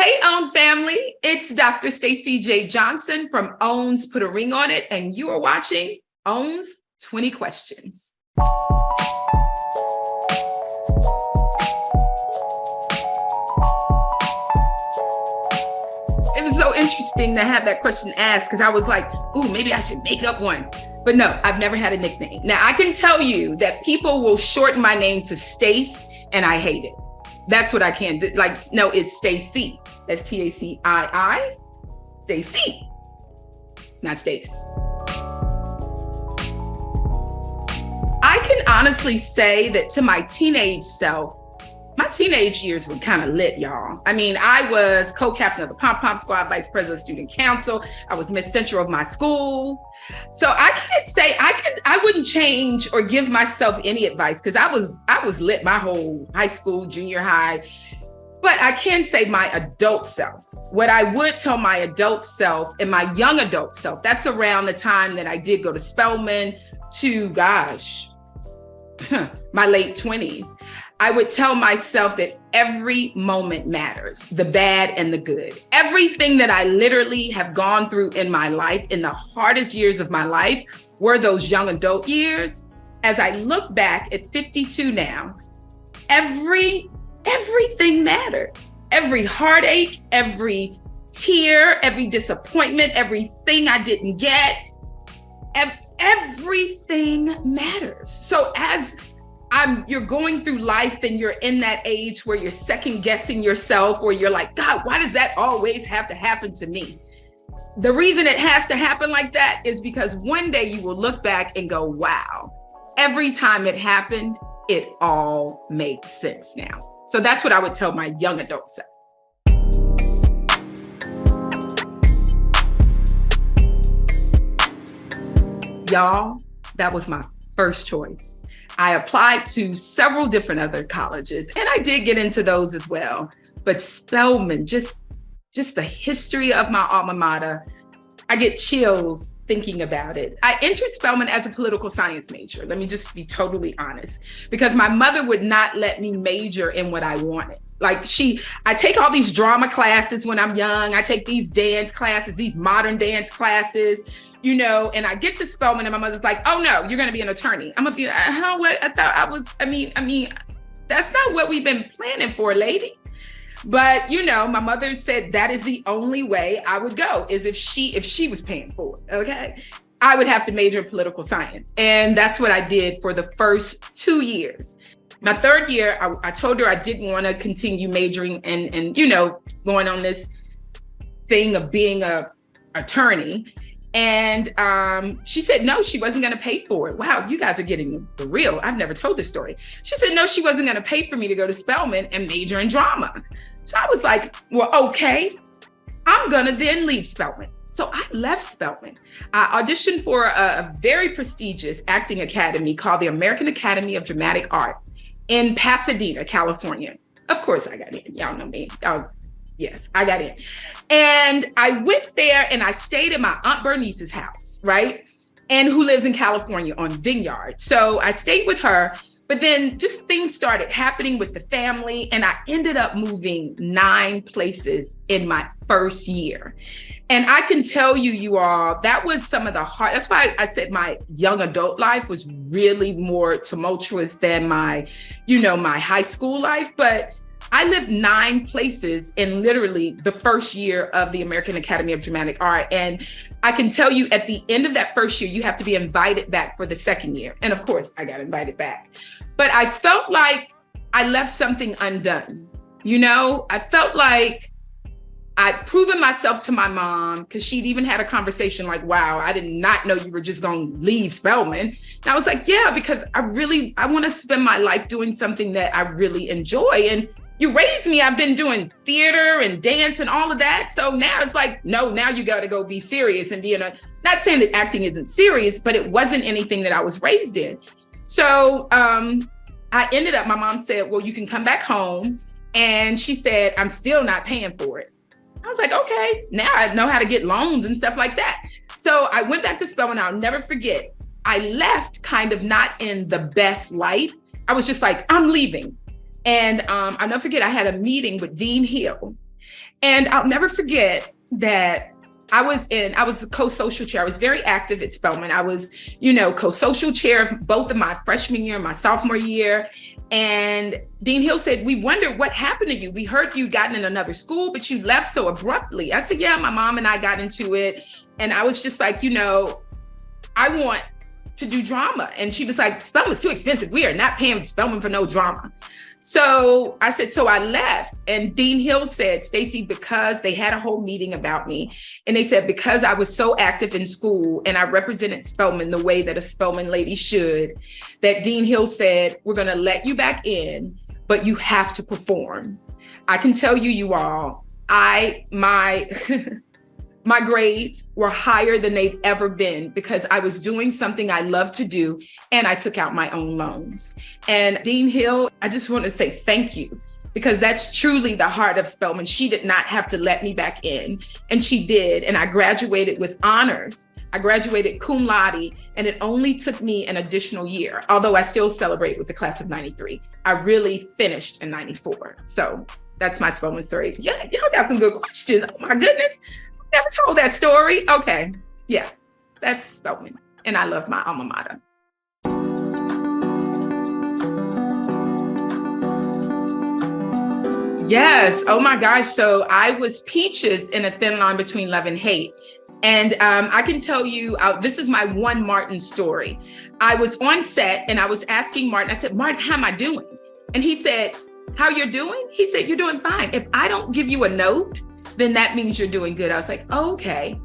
Hey, OWN family, it's Dr. Stacii Jae Johnson from OWN's Put a Ring on It, and you are watching OWN's 20 Questions. It was so interesting to have that question asked because I was like, ooh, maybe I should make up one. But no, I've never had a nickname. Now, I can tell you that people will shorten my name to Stace, and I hate it. That's what I can do. Like, no, it's Stacii. That's Tacii. Stacii, not Stace. I can honestly say that to my teenage self, my teenage years were kind of lit, y'all. I mean, I was co-captain of the Pom-Pom Squad, vice president of student council. I was Miss Central of my school. So I can't say I wouldn't change or give myself any advice because I was lit my whole high school, junior high. But I can say my adult self. What I would tell my adult self and my young adult self, that's around the time that I did go to Spelman to, my late 20s. I would tell myself that every moment matters, the bad and the good. Everything that I literally have gone through in my life, in the hardest years of my life, were those young adult years. As I look back at 52 now, everything mattered. Every heartache, every tear, every disappointment, everything I didn't get, everything matters. So as you're going through life and you're in that age where you're second guessing yourself, where you're like, God, why does that always have to happen to me? The reason it has to happen like that is because one day you will look back and go, wow, every time it happened, it all makes sense now. So that's what I would tell my young adult self. Y'all, that was my first choice. I applied to several different other colleges, and I did get into those as well. But Spelman, just the history of my alma mater, I get chills thinking about it. I entered Spelman as a political science major. Let me just be totally honest, because my mother would not let me major in what I wanted. Like I take all these drama classes when I'm young. I take these dance classes, these modern dance classes, you know, and I get to Spelman and my mother's like, oh no, you're going to be an attorney. I'm going to be like, what? I thought I was, I mean, that's not what we've been planning for, lady. But, you know, my mother said that is the only way I would go, is if she was paying for it, okay? I would have to major in political science. And that's what I did for the first 2 years. My third year, I told her I didn't want to continue majoring and, you know, going on this thing of being a attorney. And she said, no, she wasn't going to pay for it. Wow, you guys are getting the real. I've never told this story. She said, no, she wasn't going to pay for me to go to Spelman and major in drama. So I was like, well, okay, I'm going to then leave Spelman. So I left Spelman. I auditioned for a very prestigious acting academy called the American Academy of Dramatic Art in Pasadena, California. Of course I got in. Y'all know me. Yes, I got in. And I went there and I stayed at my Aunt Bernice's house, right? And who lives in California on Vineyard. So I stayed with her, but then just things started happening with the family and I ended up moving 9 places in my first year. And I can tell you all, that was some of the hard, that's why I said my young adult life was really more tumultuous than my, you know, my high school life. But I lived 9 places in literally the first year of the American Academy of Dramatic Art. And I can tell you at the end of that first year, you have to be invited back for the second year. And of course I got invited back, but I felt like I left something undone. You know, I felt like I'd proven myself to my mom, because she'd even had a conversation like, wow, I did not know you were just going to leave Spelman. And I was like, yeah, because I want to spend my life doing something that I really enjoy. And you raised me, I've been doing theater and dance and all of that. So now it's like, no, now you got to go be serious and be not saying that acting isn't serious, but it wasn't anything that I was raised in. So I ended up, my mom said, well, you can come back home. And she said, I'm still not paying for it. I was like, okay, now I know how to get loans and stuff like that. So I went back to Spelman. I'll never forget. I left kind of not in the best light. I was just like, I'm leaving. And I'll never forget, I had a meeting with Dean Hill. And I'll never forget that I was the co-social chair. I was very active at Spelman. I was, co-social chair both of my freshman year and my sophomore year. And Dean Hill said, we wondered what happened to you. We heard you'd gotten in another school, but you left so abruptly. I said, yeah, my mom and I got into it. And I was just like, I want to do drama. And she was like, Spelman's too expensive. We are not paying Spelman for no drama. So I said, so I left. And Dean Hill said, Stacii, because they had a whole meeting about me. And they said, because I was so active in school and I represented Spelman the way that a Spelman lady should, that Dean Hill said, we're going to let you back in, but you have to perform. I can tell you all, my grades were higher than they've ever been because I was doing something I love to do and I took out my own loans. And Dean Hill, I just want to say thank you because that's truly the heart of Spelman. She did not have to let me back in, and she did. And I graduated with honors. I graduated cum laude, and it only took me an additional year, although I still celebrate with the class of 93. I really finished in 94. So that's my Spelman story. Yeah, y'all got some good questions. Oh my goodness. Never told that story. Okay. Yeah, that's Spelman. And I love my alma mater. Yes. Oh my gosh. So I was Peaches in A Thin Line Between Love and Hate. And I can tell you, this is my one Martin story. I was on set and I was asking Martin, I said, Martin, how am I doing? And he said, how you're doing? He said, you're doing fine. If I don't give you a note, then that means you're doing good. I was like, oh, okay,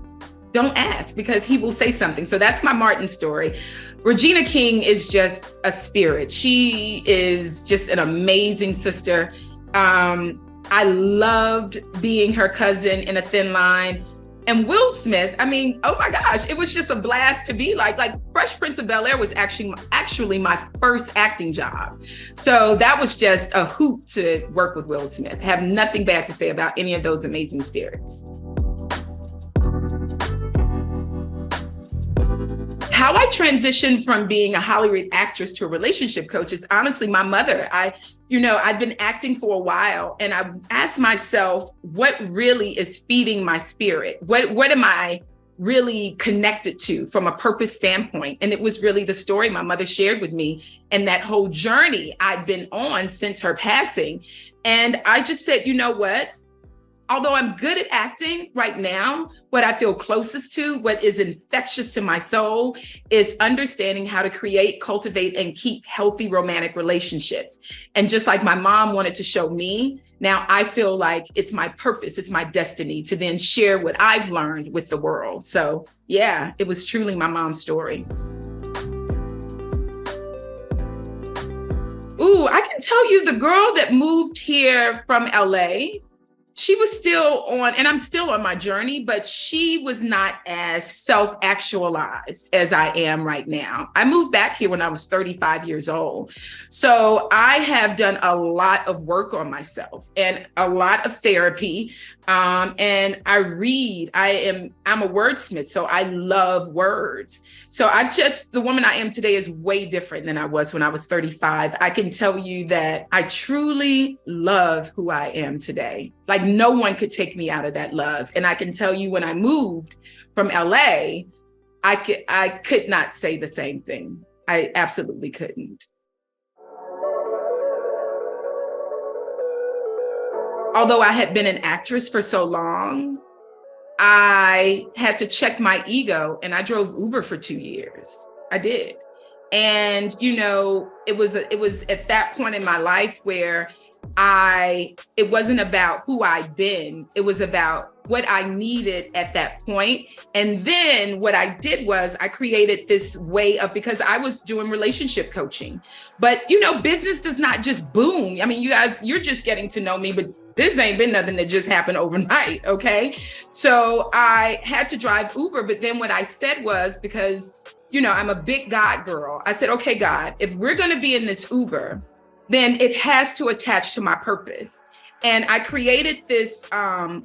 don't ask because he will say something. So that's my Martin story. Regina King is just a spirit. She is just an amazing sister. I loved being her cousin in A Thin Line. And Will Smith, I mean, oh my gosh, it was just a blast to be like Fresh Prince of Bel-Air was actually my first acting job. So that was just a hoot to work with Will Smith. I have nothing bad to say about any of those amazing spirits. How I transitioned from being a Hollywood actress to a relationship coach is honestly my mother. I'd been acting for a while and I asked myself, what really is feeding my spirit? What am I really connected to from a purpose standpoint? And it was really the story my mother shared with me and that whole journey I'd been on since her passing. And I just said, you know what? Although I'm good at acting right now, what I feel closest to, what is infectious to my soul, is understanding how to create, cultivate, and keep healthy romantic relationships. And just like my mom wanted to show me, now I feel like it's my purpose, it's my destiny to then share what I've learned with the world. So yeah, it was truly my mom's story. Ooh, I can tell you the girl that moved here from LA, she was still on, and I'm still on my journey, but she was not as self-actualized as I am right now. I moved back here when I was 35 years old. So I have done a lot of work on myself and a lot of therapy. And I read, I'm a wordsmith, so I love words. So the woman I am today is way different than I was when I was 35. I can tell you that I truly love who I am today. Like no one could take me out of that love. And I can tell you when I moved from LA, I could not say the same thing. I absolutely couldn't. Although I had been an actress for so long, I had to check my ego and I drove Uber for 2 years. I did. And, it was at that point in my life where it wasn't about who I'd been. It was about what I needed at that point. And then what I did was I created this way of, because I was doing relationship coaching, but business does not just boom. I mean, you guys, you're just getting to know me, but this ain't been nothing that just happened overnight. Okay. So I had to drive Uber. But then what I said was, because, I'm a big God girl. I said, okay, God, if we're going to be in this Uber, then it has to attach to my purpose. And I created this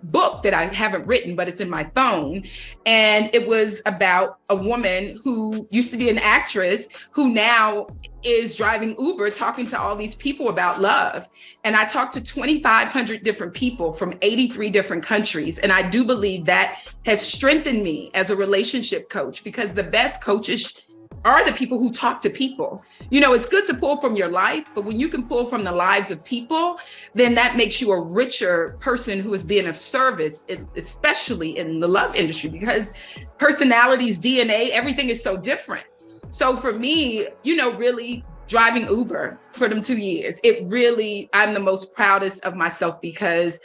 book that I haven't written, but it's in my phone. And it was about a woman who used to be an actress who now is driving Uber, talking to all these people about love. And I talked to 2,500 different people from 83 different countries. And I do believe that has strengthened me as a relationship coach, because the best coaches are the people who talk to people. You know, it's good to pull from your life, but when you can pull from the lives of people, then that makes you a richer person who is being of service, especially in the love industry, because personalities, DNA, everything is so different. So for me, you know, really driving Uber for them 2 years, I'm the most proudest of myself, because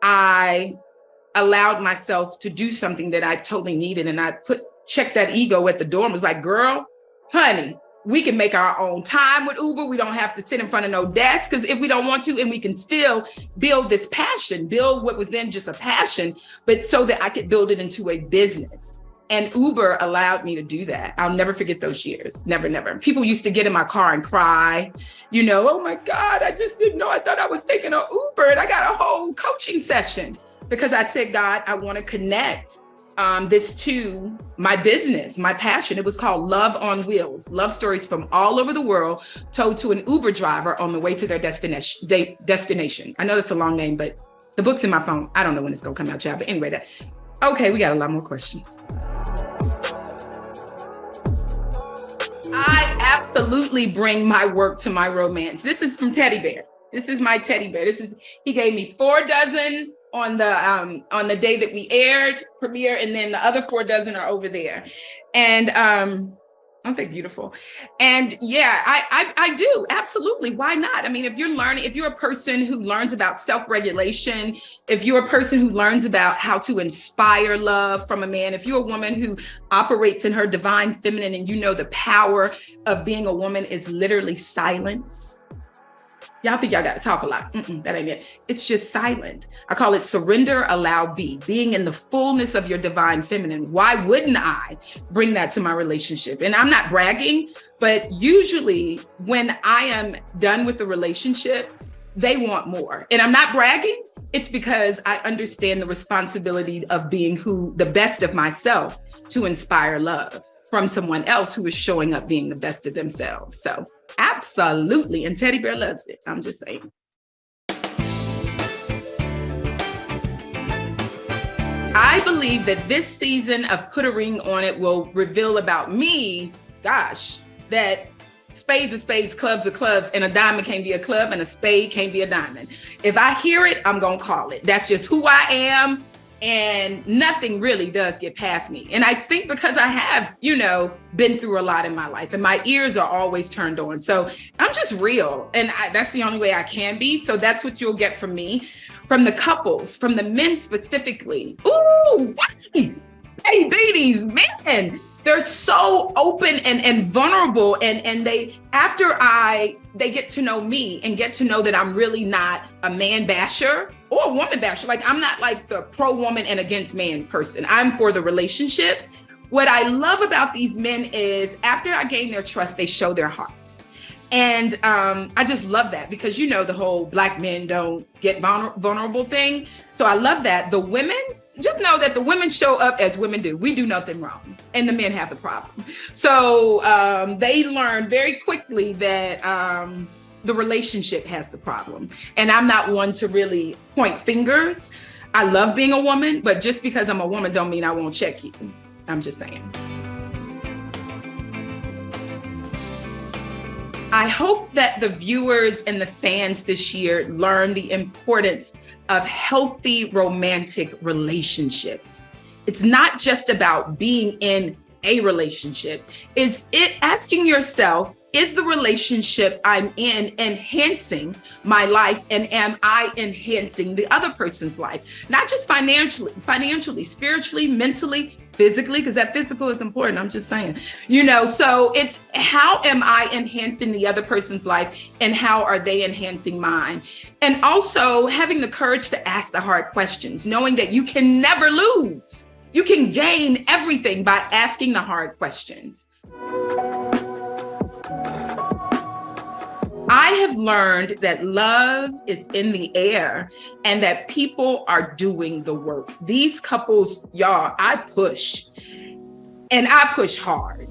I allowed myself to do something that I totally needed. And I checked that ego at the door and was like, girl, honey, we can make our own time with Uber. We don't have to sit in front of no desk, because if we don't want to, and we can still build this passion, build what was then just a passion, but so that I could build it into a business. And Uber allowed me to do that. I'll never forget those years. Never, never. People used to get in my car and cry, you know, oh my God, I just didn't know. I thought I was taking an Uber, and I got a whole coaching session, because I said, God, I want to connect this to my business, my passion. It was called Love on Wheels, love stories from all over the world told to an Uber driver on the way to their destination. I know that's a long name, but the book's in my phone. I don't know when it's going to come out, child. But anyway, okay, we got a lot more questions. I absolutely bring my work to my romance. This is from Teddy Bear. This is my teddy bear. He gave me 4 dozen on the day that we premiere, and then the other 4 dozen are over there. And aren't they beautiful? And yeah, I do, absolutely. Why not? I mean, if you're a person who learns about self-regulation, if you're a person who learns about how to inspire love from a man, if you're a woman who operates in her divine feminine, and you know the power of being a woman is literally silence. Y'all think y'all got to talk a lot. That ain't it. It's just silent. I call it surrender, allow, be, being in the fullness of your divine feminine. Why wouldn't I bring that to my relationship? And I'm not bragging, but usually when I am done with the relationship, they want more. And I'm not bragging. It's because I understand the responsibility of being the best of myself to inspire love from someone else who is showing up being the best of themselves. So absolutely. And Teddy Bear loves it. I'm just saying. I believe that this season of Put a Ring on It will reveal about me, that spades are spades, clubs are clubs, and a diamond can't be a club, and a spade can't be a diamond. If I hear it, I'm going to call it. That's just who I am. And nothing really does get past me. And I think because I have, been through a lot in my life, and my ears are always turned on. So I'm just real. And that's the only way I can be. So that's what you'll get from me, from the couples, from the men specifically. Ooh, baby, these men, they're so open and vulnerable. And they get to know me and get to know that I'm really not a man basher or a woman basher. Like, I'm not like the pro woman and against man person. I'm for the relationship. What I love about these men is after I gain their trust, they show their hearts. And I just love that, because the whole Black men don't get vulnerable thing. So I love that. The women, just know that the women show up as women do. We do nothing wrong, and the men have the problem. So they learn very quickly that the relationship has the problem. And I'm not one to really point fingers. I love being a woman, but just because I'm a woman don't mean I won't check you. I'm just saying. I hope that the viewers and the fans this year learn the importance of healthy romantic relationships. It's not just about being in a relationship. It's asking yourself, is the relationship I'm in enhancing my life, and am I enhancing the other person's life? Not just financially, spiritually, mentally, physically, because that physical is important. I'm just saying, so it's how am I enhancing the other person's life, and how are they enhancing mine? And also having the courage to ask the hard questions, knowing that you can never lose. You can gain everything by asking the hard questions. I have learned that love is in the air, and that people are doing the work. These couples, y'all, I push, and I push hard.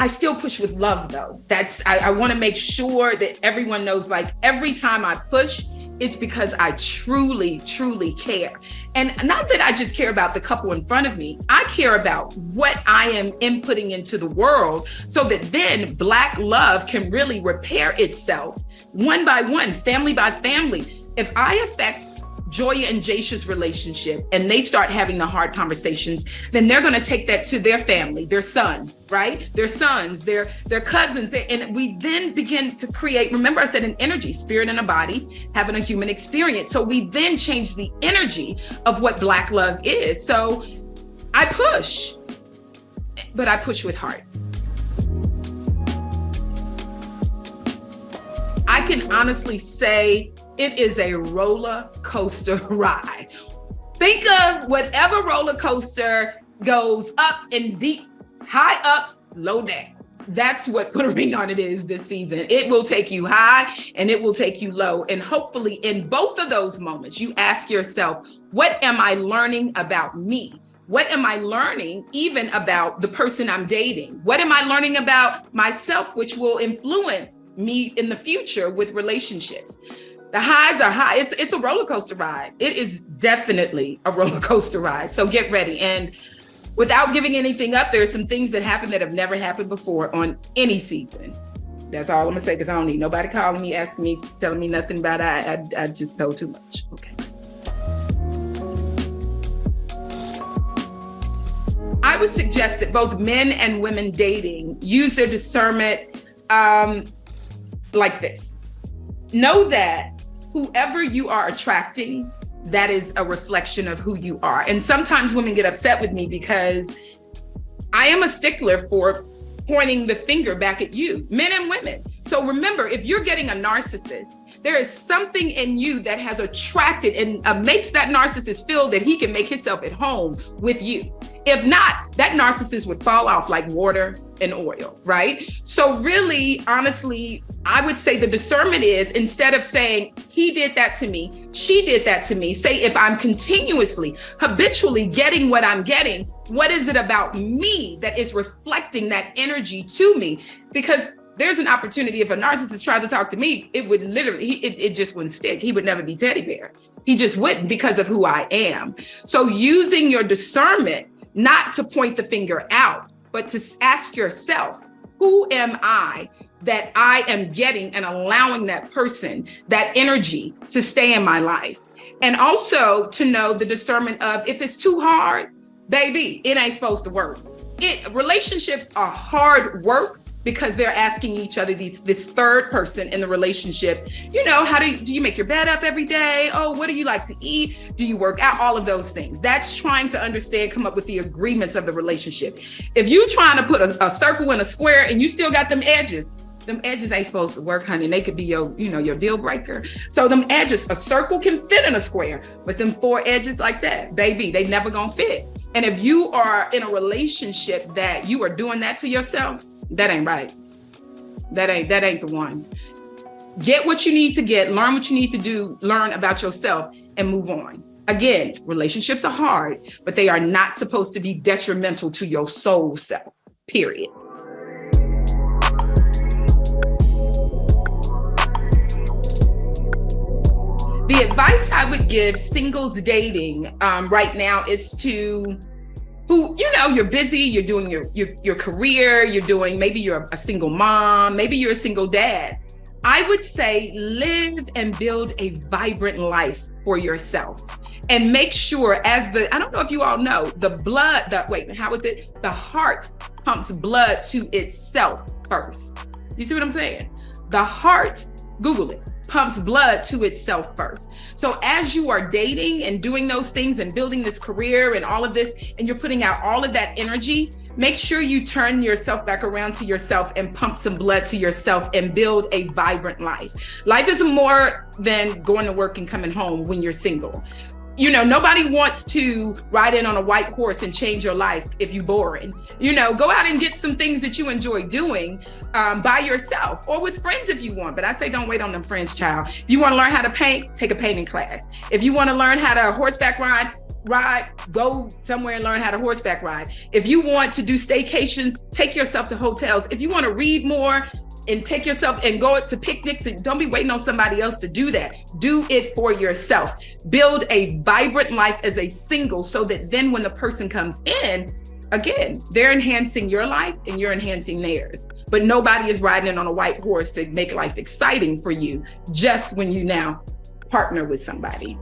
I still push with love though. I want to make sure that everyone knows, like, every time I push, it's because I truly, truly care. And not that I just care about the couple in front of me, I care about what I am inputting into the world, so that then Black love can really repair itself one by one, family by family. If I affect Joya and Jaisha's relationship and they start having the hard conversations, then they're going to take that to their family, their son, right? Their sons, their cousins. And we then begin to create, remember I said an energy, spirit and a body, having a human experience. So we then change the energy of what Black love is. So I push, but I push with heart. I can honestly say it is a roller coaster ride. Think of whatever roller coaster goes up and deep, high ups, low downs. That's what Put a Ring on It is this season. It will take you high and it will take you low. And hopefully in both of those moments, you ask yourself, what am I learning about me? What am I learning even about the person I'm dating? What am I learning about myself, which will influence me in the future with relationships? The highs are high. It's a roller coaster ride. It is definitely a roller coaster ride. So get ready. And without giving anything up, there are some things that happen that have never happened before on any season. That's all I'm gonna say, because I don't need nobody calling me, asking me, telling me nothing about it. I just know too much. Okay. I would suggest that both men and women dating use their discernment like this. Know that whoever you are attracting, that is a reflection of who you are. And sometimes women get upset with me because I am a stickler for pointing the finger back at you, men and women. So remember, if you're getting a narcissist, there is something in you that has attracted and makes that narcissist feel that he can make himself at home with you. If not, that narcissist would fall off like water and oil, right? So really, honestly, I would say the discernment is, instead of saying, he did that to me, she did that to me, say, if I'm continuously, habitually getting what I'm getting, what is it about me that is reflecting that energy to me? Because there's an opportunity, if a narcissist tries to talk to me, it would literally, it just wouldn't stick. He would never be teddy bear. He just wouldn't, because of who I am. So using your discernment, not to point the finger out, but to ask yourself, who am I that I am getting and allowing that person, that energy to stay in my life? And also to know the discernment of, if it's too hard, baby, it ain't supposed to work. Relationships are hard work, because they're asking each other, this third person in the relationship, you know, how do you make your bed up every day? Oh, what do you like to eat? Do you work out? All of those things. That's trying to understand, come up with the agreements of the relationship. If you're trying to put a circle in a square and you still got them edges ain't supposed to work, honey. And they could be your deal breaker. So them edges, a circle can fit in a square, but them 4 edges like that, baby, they never gonna fit. And if you are in a relationship that you are doing that to yourself, that ain't right. That ain't the one. Get what you need to get, learn what you need to do, learn about yourself, and move on. Again, relationships are hard, but they are not supposed to be detrimental to your soul self, period. The advice I would give singles dating right now is to, you're busy, you're doing your career, maybe you're a single mom, maybe you're a single dad. I would say live and build a vibrant life for yourself, and make sure, I don't know if you all know, the heart pumps blood to itself first. You see what I'm saying? The heart, Google it, pumps blood to itself first. So as you are dating and doing those things and building this career and all of this, and you're putting out all of that energy, make sure you turn yourself back around to yourself and pump some blood to yourself and build a vibrant life. Life is more than going to work and coming home when you're single. Nobody wants to ride in on a white horse and change your life if you're boring. Go out and get some things that you enjoy doing by yourself or with friends if you want. But I say don't wait on them friends, child. If you want to learn how to paint, take a painting class. If you want to learn how to horseback ride, ride, go somewhere and learn how to horseback ride. If you want to do staycations, take yourself to hotels. If you want to read more and take yourself and go to picnics, and don't be waiting on somebody else to do that. Do it for yourself. Build a vibrant life as a single so that then when the person comes in, again, they're enhancing your life and you're enhancing theirs. But nobody is riding on a white horse to make life exciting for you just when you now partner with somebody.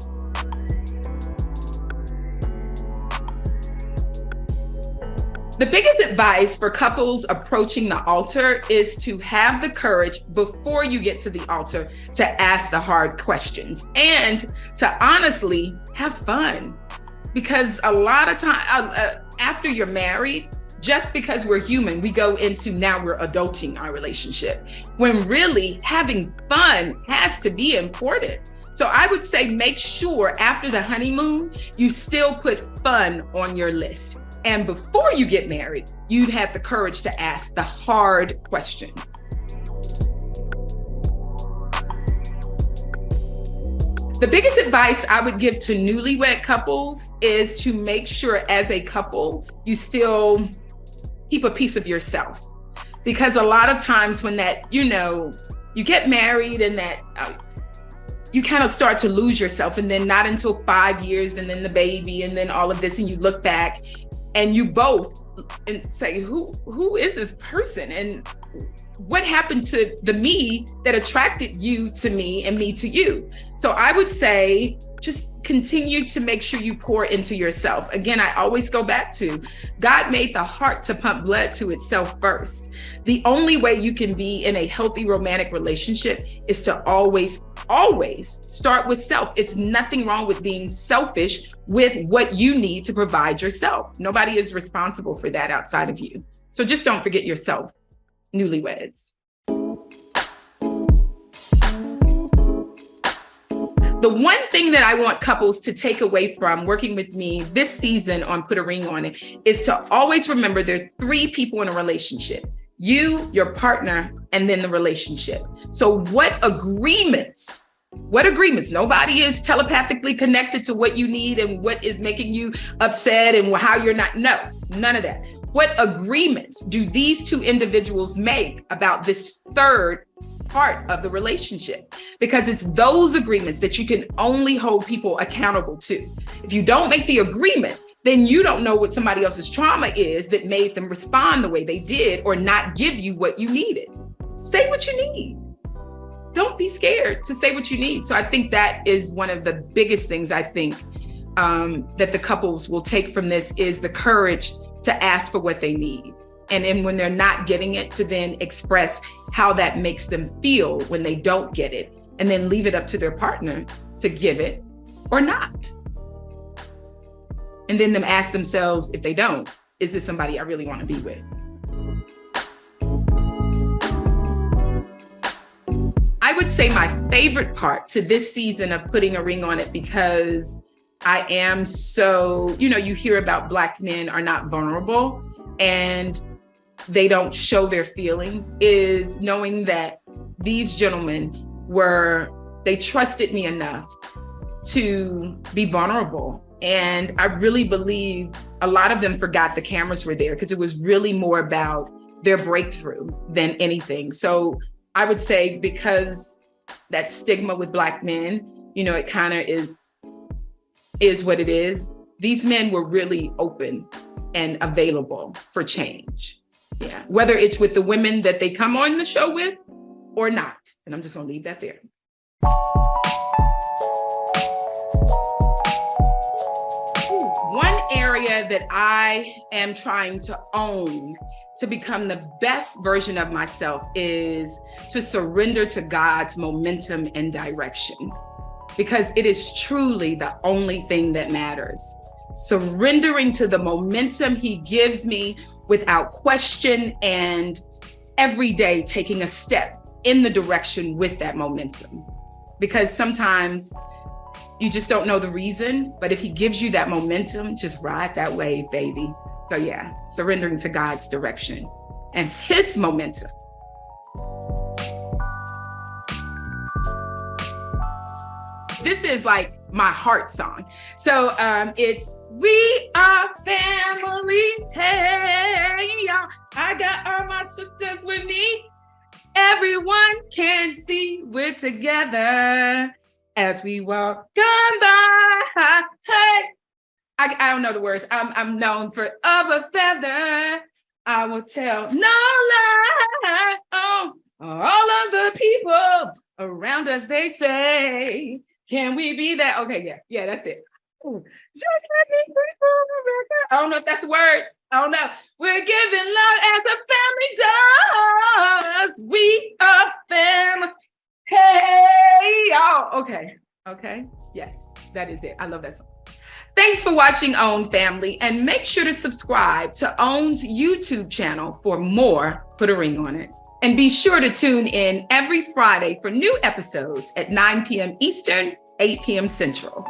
The biggest advice for couples approaching the altar is to have the courage before you get to the altar to ask the hard questions and to honestly have fun. Because a lot of time after you're married, just because we're human, we go into now we're adulting our relationship, when really having fun has to be important. So I would say make sure after the honeymoon, you still put fun on your list. And before you get married, you'd have the courage to ask the hard questions. The biggest advice I would give to newlywed couples is to make sure as a couple, you still keep a piece of yourself. Because a lot of times when that, you get married and that you kind of start to lose yourself, and then not until 5 years and then the baby and then all of this, and you look back and you both and say, who is this person? And what happened to the me that attracted you to me and me to you? So I would say just continue to make sure you pour into yourself. Again, I always go back to God made the heart to pump blood to itself first. The only way you can be in a healthy romantic relationship is to always start with self. It's nothing wrong with being selfish with what you need to provide yourself. Nobody is responsible for that outside of you. So just don't forget yourself, newlyweds. The one thing that I want couples to take away from working with me this season on Put a Ring on It is to always remember there are 3 people in a relationship: you, your partner, and then the relationship. So what agreements? Nobody is telepathically connected to what you need and what is making you upset and how you're not. No, none of that. What agreements do these 2 individuals make about this third part of the relationship? Because it's those agreements that you can only hold people accountable to. If you don't make the agreement, then you don't know what somebody else's trauma is that made them respond the way they did or not give you what you needed. Say what you need. Don't be scared to say what you need. So I think that is one of the biggest things I think that the couples will take from this is the courage to ask for what they need. And then when they're not getting it, to then express how that makes them feel when they don't get it, and then leave it up to their partner to give it or not. And then them ask themselves, if they don't, is this somebody I really want to be with? I would say my favorite part to this season of Putting a Ring on It, because I am so, you hear about Black men are not vulnerable and they don't show their feelings, is knowing that these gentlemen they trusted me enough to be vulnerable. And I really believe a lot of them forgot the cameras were there because it was really more about their breakthrough than anything. So I would say, because that stigma with Black men, it kind of is what it is. These men were really open and available for change. Yeah. Whether it's with the women that they come on the show with or not. And I'm just going to leave that there. One area that I am trying to own to become the best version of myself is to surrender to God's momentum and direction, because it is truly the only thing that matters. Surrendering to the momentum He gives me without question, and every day taking a step in the direction with that momentum. Because sometimes you just don't know the reason, but if He gives you that momentum, just ride that wave, baby. So yeah, surrendering to God's direction and His momentum. This is like my heart song. So it's We Are Family. Hey, y'all. I got all my sisters with me. Everyone can see we're together as we walk on by. Hey, I don't know the words. I'm known for of a feather. I will tell no lie. Oh, all of the people around us, they say, can we be that? Okay, yeah, that's it. Ooh, just let me breathe for the record. I don't know if that's words. I don't know. We're giving love as a family does. We are family. Hey, y'all. Okay. Yes, that is it. I love that song. Thanks for watching OWN Family, and make sure to subscribe to OWN's YouTube channel for more Put a Ring on It. And be sure to tune in every Friday for new episodes at 9 p.m. Eastern, 8 p.m. Central.